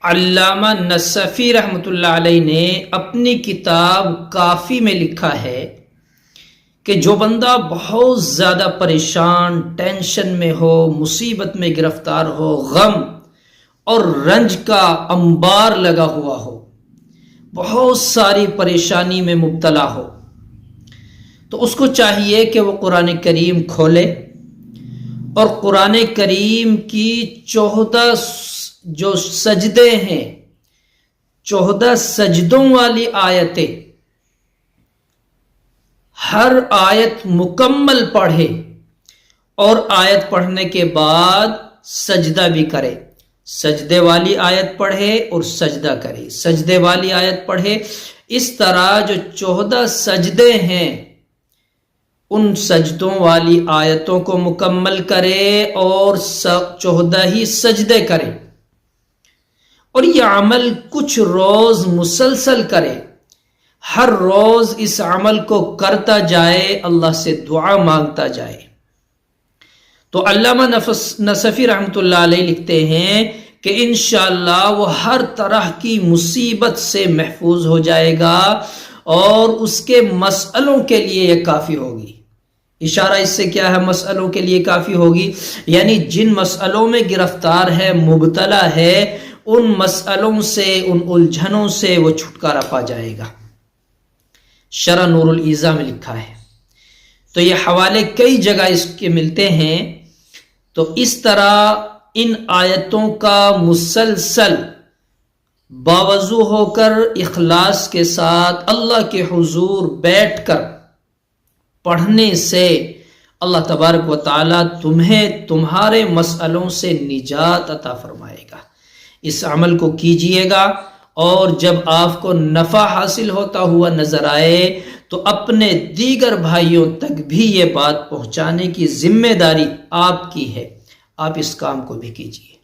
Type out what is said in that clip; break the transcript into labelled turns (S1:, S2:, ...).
S1: علامہ نصفی رحمۃ اللہ علیہ نے اپنی کتاب کافی میں لکھا ہے کہ جو بندہ بہت زیادہ پریشان، ٹینشن میں ہو، مصیبت میں گرفتار ہو، غم اور رنج کا انبار لگا ہوا ہو، بہت ساری پریشانی میں مبتلا ہو، تو اس کو چاہیے کہ وہ قرآن کریم کھولے اور قرآن کریم کی 14 جو سجدے ہیں، 14 سجدوں والی آیتیں، ہر آیت مکمل پڑھے اور آیت پڑھنے کے بعد سجدہ بھی کرے۔ سجدے والی آیت پڑھے اور سجدہ کرے، سجدے والی آیت پڑھے۔ اس طرح جو 14 سجدے ہیں ان سجدوں والی آیتوں کو مکمل کرے اور 14 ہی سجدے کرے، اور یہ عمل کچھ روز مسلسل کرے، ہر روز اس عمل کو کرتا جائے، اللہ سے دعا مانگتا جائے، تو علامہ نصفی رحمۃ اللہ علیہ لکھتے ہیں کہ انشاءاللہ وہ ہر طرح کی مصیبت سے محفوظ ہو جائے گا اور اس کے مسئلوں کے لیے یہ کافی ہوگی۔ اشارہ اس سے کیا ہے؟ مسئلوں کے لیے کافی ہوگی، یعنی جن مسئلوں میں گرفتار ہے، مبتلا ہے، ان مسئلوں سے، ان الجھنوں سے وہ چھٹکارا پا جائے گا۔ شرح نور الایضاح میں لکھا ہے، تو یہ حوالے کئی جگہ اس کے ملتے ہیں۔ تو اس طرح ان آیتوں کا مسلسل باوضو ہو کر اخلاص کے ساتھ اللہ کے حضور بیٹھ کر پڑھنے سے اللہ تبارک و تعالی تمہیں تمہارے مسئلوں سے نجات عطا فرمائے گا۔ اس عمل کو کیجئے گا، اور جب آپ کو نفع حاصل ہوتا ہوا نظر آئے تو اپنے دیگر بھائیوں تک بھی یہ بات پہنچانے کی ذمہ داری آپ کی ہے، آپ اس کام کو بھی کیجئے۔